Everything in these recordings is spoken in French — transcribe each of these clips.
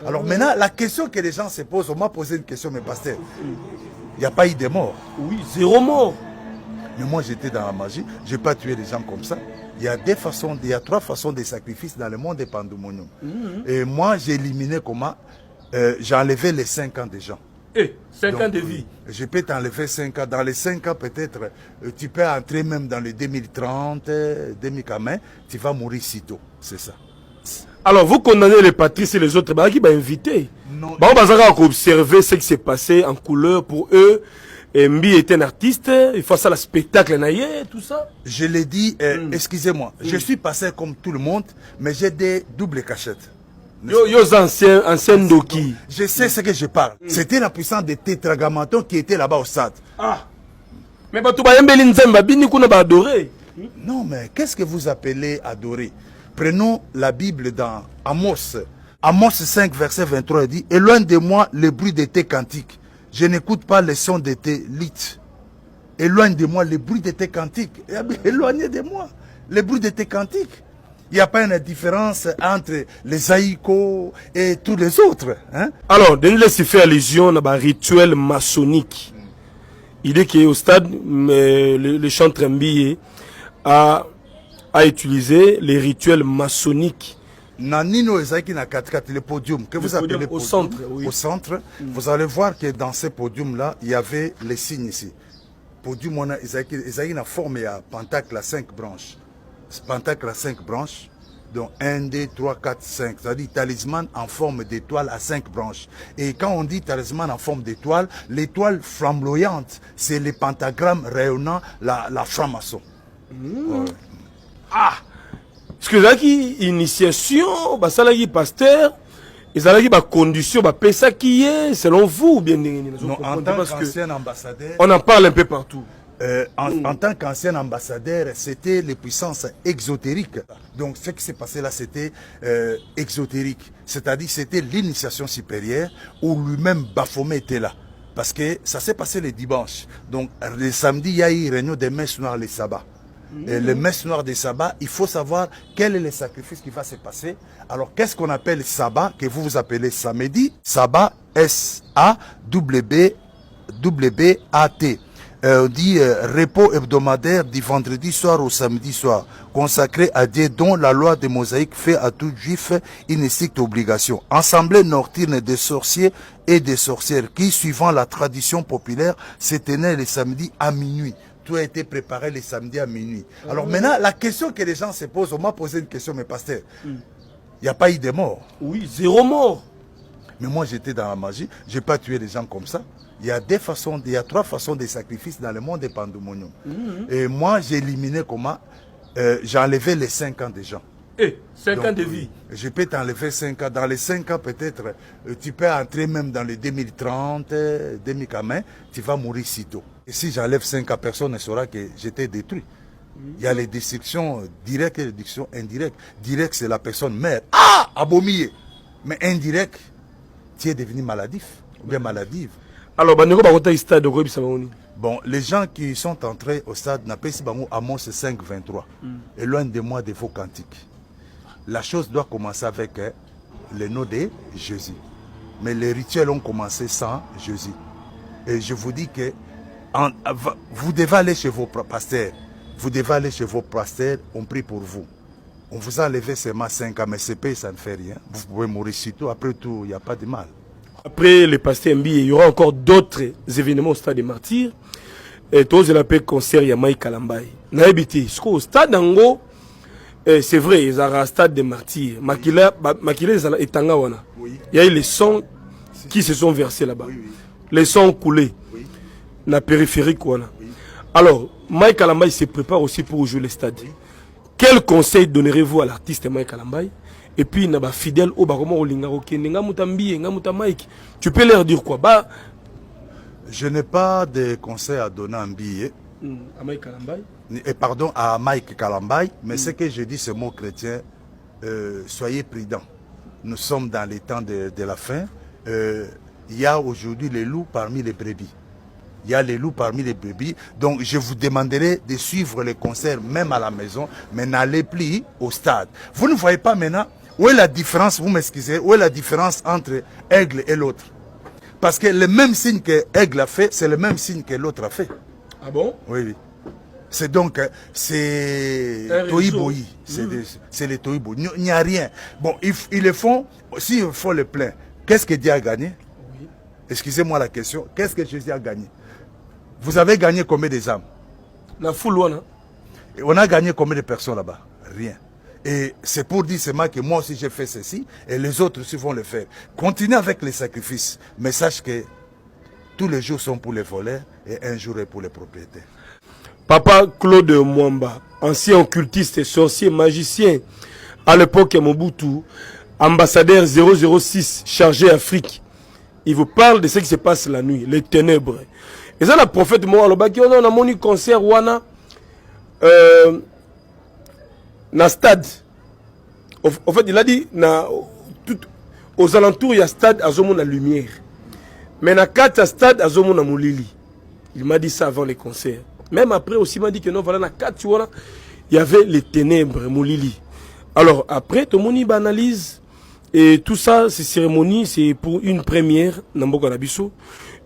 Alors maintenant, la question que les gens se posent, on m'a posé une question, mais pasteur, il n'y a pas eu de mort. Oui, 0 mort. Mais moi, j'étais dans la magie, je n'ai pas tué les gens comme ça. Il y a 3 façons de sacrifices dans le monde des pandémoniums. Et moi, j'ai éliminé comment j'ai enlevé les 5 ans des gens. 5 ans de vie. Je peux t'enlever 5 ans. Dans les 5 ans, peut-être, tu peux entrer même dans les 2030, 2040, tu vas mourir sitôt. C'est ça. Alors, vous condamnez les Patrice et les autres, qui va inviter. Non. On va observer ce qui s'est passé en couleur pour eux. Mbi est un artiste, il faut ça le spectacle, tout ça. Je l'ai dit, excusez-moi, je suis passé comme tout le monde, mais j'ai des doubles cachettes. Yo anciens Doki. Je sais ce que je parle. C'était la puissance des tétragrammatons qui était là-bas au stade. Ah. Mais adorer. Non, mais qu'est-ce que vous appelez adorer? Prenons la Bible dans Amos. Amos 5, verset 23, il dit, éloigne de moi le bruit de tes cantiques. Je n'écoute pas les sons de tes lites. Éloigne de moi le bruit de tes cantiques. Éloignez de moi le bruit de tes cantiques. Il n'y a pas une différence entre les haïkos et tous les autres. Hein? Alors, Denis fait allusion à un rituel maçonnique. Il dit qu'au stade, le chanteur Mbi a utilisé les rituels maçonniques. Nanino Ezaki na 4 le podium que vous appelez au centre, oui. Au centre, vous allez voir que dans ce podium-là, il y avait les signes ici. Podium, on a Ezaki na forme à pentacle à 5 branches. Pentacle à 5 branches, donc 1, 2, 3, 4, 5. C'est-à-dire talisman en forme d'étoile à 5 branches. Et quand on dit talisman en forme d'étoile, l'étoile flamboyante, c'est le pentagramme rayonnant la franc-maçon. Ah! Parce que là, initiation, ça là, pasteur, ils ont des conditions, ça qui est, selon vous, bien non, en tant qu'ancien ambassadeur, on en parle un peu partout. En tant qu'ancien ambassadeur, c'était les puissances exotériques. Donc ce qui s'est passé là, c'était exotérique. C'est-à-dire c'était l'initiation supérieure où lui-même Baphomet était là. Parce que ça s'est passé le dimanche. Donc le samedi, il y a eu une réunion des messes noires les sabbats. Et le messe noire des sabbats, il faut savoir quel est le sacrifice qui va se passer. Alors, qu'est-ce qu'on appelle sabbat, que vous appelez samedi? Sabbat, S-A-B-B-A-T. On dit repos hebdomadaire du vendredi soir au samedi soir, consacré à Dieu, dont la loi de Mosaïque fait à tout juif une stricte obligation. Assemblée nocturne des sorciers et des sorcières qui, suivant la tradition populaire, se tenait le samedi à minuit. Tout a été préparé le samedi à minuit. Alors maintenant, la question que les gens se posent, on m'a posé une question, mais pasteur, il n'y a pas eu de mort. Oui, 0 mort. Mais moi, j'étais dans la magie, je n'ai pas tué les gens comme ça. Il y a 3 façons de sacrifices dans le monde des pandémoniums. Et moi, j'ai éliminé comment j'ai enlevé les 5 ans des gens. 5 ans de vie. Je peux t'enlever 5 ans. Dans les 5 ans, peut-être, tu peux entrer même dans les 2030, 2040, tu vas mourir sitôt. Et si j'enlève 5 ans, personne ne saura que j'étais détruit. Il y a les destructions directes et les destructions indirectes. Direct, c'est la personne meurt. Ah, abomier. Mais indirect, tu es devenu maladif ou bien maladive. Alors, stade bon, les gens qui sont entrés au stade n'appellent pas Amos 5, 23. Éloigne de moi de vos cantiques. La chose doit commencer avec le nom de Jésus. Mais les rituels ont commencé sans Jésus. Et je vous dis que vous devez aller chez vos pasteurs. Vous devez aller chez vos pasteurs, on prie pour vous. On vous a enlevé seulement 5 ans, mais CP, ça ne fait rien. Vous pouvez mourir sitôt. Après tout, il n'y a pas de mal. Après les pasteurs Mbi, il y aura encore d'autres événements au stade des martyrs. Et tous les appels concert, il y a Mike Kalambay. Naïbiti, au stade d'Ango, c'est vrai, il y a un stade des martyrs. Makila est Tangawana. Il y a eu les sons qui se sont versés là-bas. Les sons coulés. La périphérique. Alors, Mike Kalambay se prépare aussi pour jouer le stade. Quel conseil donnerez-vous à l'artiste Mike Kalambay? Et puis, il y a des fidèles au Baromo Olingaro qui sont Mike. Tu peux leur dire quoi? Je n'ai pas de conseil à donner à un billet. À Mike Kalambay? Et pardon, à Mike Kalambay. Mais ce que je dis, ce mot chrétien, soyez prudents. Nous sommes dans les temps de la fin. Il y a aujourd'hui les loups parmi les brebis. Il y a les loups parmi les brebis. Donc, je vous demanderai de suivre les concerts même à la maison, mais n'allez plus au stade. Vous ne voyez pas maintenant, Où est la différence, vous m'excusez, où est la différence entre aigle et l'autre? Parce que le même signe que aigle a fait, c'est le même signe que l'autre a fait. Ah bon? Oui, oui. C'est donc, c'est Toïboï. C'est les Toïboï. Il n'y a rien. Bon, ils le font, s'il faut le plein, qu'est-ce que Dieu a gagné? Oui. Excusez-moi la question, qu'est-ce que Jésus a gagné? Vous avez gagné combien des âmes? La foule, on a. Et on a gagné combien de personnes là-bas? Rien. Et c'est pour dire seulement que moi aussi j'ai fait ceci et les autres aussi vont le faire. Continuez avec les sacrifices, mais sache que tous les jours sont pour les voleurs et un jour est pour les propriétaires. Papa Claude Mwamba, ancien occultiste et sorcier magicien à l'époque à Mobutu, ambassadeur 006 chargé Afrique. Il vous parle de ce qui se passe la nuit, les ténèbres. Et ça, le prophète Mohamed, on a mon concert wana na stade. En fait, il a dit aux alentours il y a stade à Zomo la lumière. Mais na 4 stade à Zomo na Moulili. Il m'a dit ça avant les concerts. Même après aussi, il m'a dit que non, voilà, na 4 il y avait les ténèbres, Moulili. Alors après, tout le monde analyse. Et tout ça, ces cérémonies, c'est pour une première, Namboka Nabiso.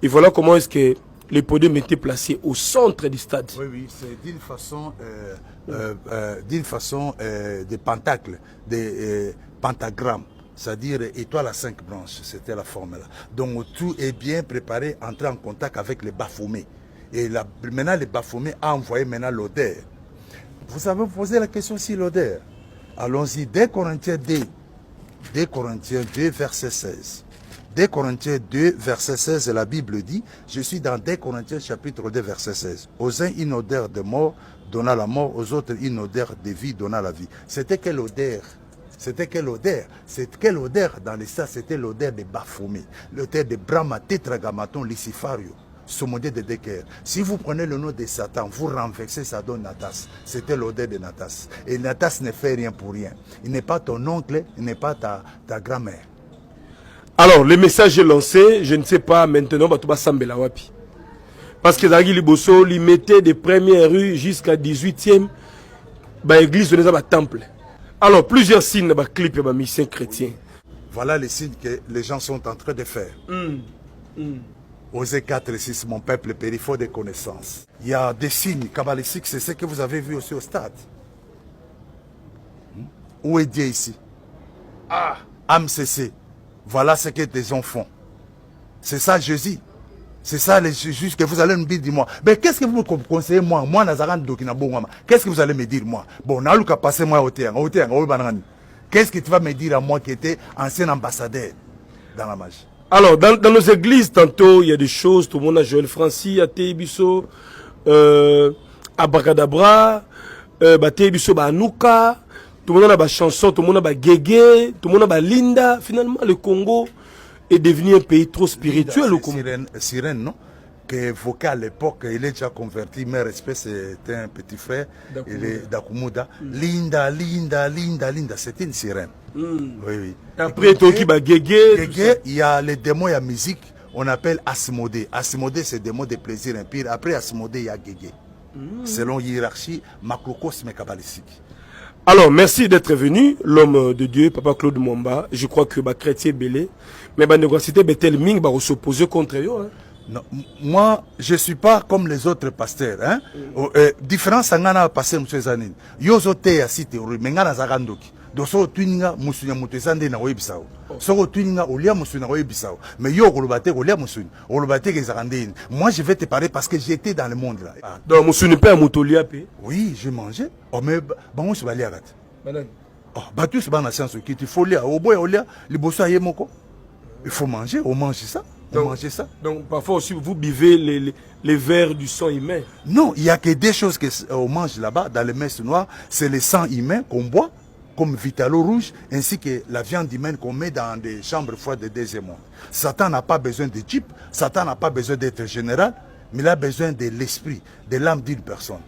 Et voilà comment est-ce que les podiums étaient placés au centre du stade. Oui, oui, c'est d'une façon des pentacles, des pentagrammes, c'est-à-dire étoile à 5 branches, c'était la forme là. Donc tout est bien préparé, entrer en contact avec les Baphomet. Et maintenant, les Baphomet a envoyé maintenant l'odeur. Vous avez posé la question si l'odeur. Allons-y, dès Corinthiens 2, verset 16. 2 Corinthiens 2, verset 16, la Bible dit, je suis dans 2 Corinthiens chapitre 2, verset 16. Aux uns une odeur de mort donna la mort, aux autres une odeur de vie donna la vie. C'était quelle odeur? C'était quelle odeur? C'est quelle odeur dans les stades? C'était l'odeur de Baphomet, l'odeur de Brahma, Tétragrammaton, Lucifario, Sommodé de Decker. Si vous prenez le nom de Satan, vous renversez, ça donne Natas. C'était l'odeur de Natas. Et Natas ne fait rien pour rien. Il n'est pas ton oncle, il n'est pas ta grand-mère. Alors, le message est lancé, je ne sais pas maintenant, parce que Zaghi Liboso, il mettait des premières rues jusqu'à 18e, l'église de un temple. Alors, plusieurs signes de clips de mission chrétien. Voilà les signes que les gens sont en train de faire. Osée 4 et 6, mon peuple périt, il faut des connaissances. Il y a des signes kabbalistiques, c'est ce que vous avez vu aussi au stade. Où est Dieu ici? Ah, AMCC. Voilà ce que des enfants. C'est ça Jésus. C'est ça les juges que vous allez me dire, dis-moi. Mais qu'est-ce que vous me conseillez moi? Moi, Nazaran Dokinabongama. Qu'est-ce que vous allez me dire moi? Bon, Naluka passé moi au terrain. Qu'est-ce que tu vas me dire à moi qui était ancien ambassadeur dans la magie? Alors, dans nos églises, tantôt, il y a des choses, tout le monde a Joël Francis, à Tébiso, Abracadabra, Tébiso, Anouka, tout le monde a des chansons, tout le monde a des Guégué, tout le monde a des Linda. Finalement, le Congo est devenu un pays trop spirituel. Sirène, non? Que vocal à l'époque, il est déjà converti, mais respect, c'était un petit frère, il est d'Akumuda. Linda, c'était une sirène. Oui, oui. Après, Guégué, il y a les démons, il y a musique, on appelle Asmodée. Asmodée, c'est des mots de plaisir impur. Après Asmodée, il y a Guégué. Selon hiérarchie macrocosme kabbalistique. Alors, merci d'être venu, l'homme de Dieu, Papa Claude Mwamba. Je crois que chrétien belé, mais l'université Bethel Ming va s'opposer contre eux. Hein. Non, moi, je ne suis pas comme les autres pasteurs. Hein? Différence, c'est que passé M. Zanine. Yozo te a cité, mais ngana zagandoki. Doso tuninga musunya mutesande na webisao. Soko tuninga olia musunya webisao. Mais yo kolobate olia musunya. Olobate ke zakandine. Moi, je vais te parler parce que j'étais dans le monde là. Donc musunya pas mutolia pe. Oui, je mangeais. Oh mais bango se balia gat. Banane. Oh, batu se bana science qui tu folia. Au boy olia, liboso ayemoko. Il faut manger, on mange ça. Donc parfois aussi vous buvez les verres du sang humain. Non, il n'y a que des choses qu'on mange là-bas, dans les messes noires, c'est le sang humain qu'on boit, comme Vitalo rouge, ainsi que la viande humaine qu'on met dans des chambres froides de deuxième monde. Satan n'a pas besoin de type, Satan n'a pas besoin d'être général, mais il a besoin de l'esprit, de l'âme d'une personne.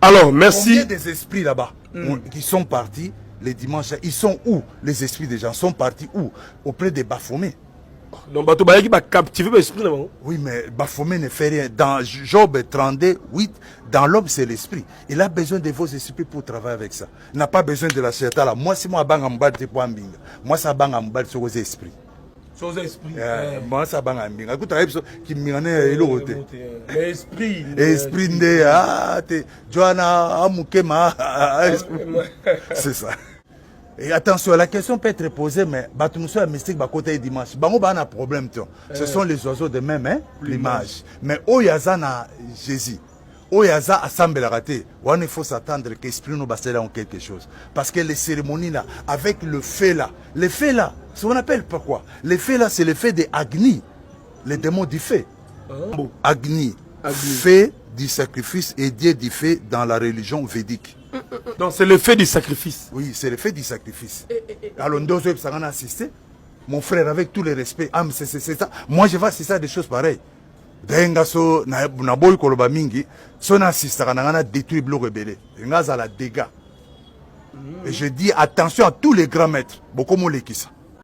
Alors, merci. Combien des esprits là-bas qui sont partis les dimanches, ils sont où? Les esprits des gens sont partis où? Auprès des Baphomet. Donc bato ba qui ba captiver l'esprit là. Oui, mais Baphomet ne fait rien. Dans Job 32:8, dans l'homme c'est l'esprit. Il a besoin de vos esprits pour travailler avec ça. Il n'a pas besoin de la certain là. Moi si moi banga mbal te pour mbinga. Moi ça banga mbal sur vos esprits. Sur vos esprits. Moi ça banga mbinga. Écoute ça qui m'engane elote. L'esprit. Esprit ndé te Joana amukema. C'est ça. Et attention, la question peut être posée, mais Batumso mystique côté dimanche. Bango ba un problème. Ce sont les oiseaux de même hein, plumage. Mais Oyaza na Jésus. Oyaza assemble la raté. Il faut s'attendre que l'esprit nous basse en quelque chose. Parce que les cérémonies là, avec le fait là, ce qu'on appelle pourquoi? Le fait là, c'est le fait de Agni, les démons du fait. Agni, fait du sacrifice et Dieu du fait dans la religion védique. Donc c'est le fait du sacrifice. Oui, c'est le fait du sacrifice. Alors, ça en a assisté. Mon frère, avec tout le respect, c'est ça. Moi, je vais assister à des choses pareilles. Dengaso, na boy koloba mingi, son assistant, on a détruit le rebelle. On a la dégâts. Et je dis attention à tous les grands maîtres. Beaucoup de gens.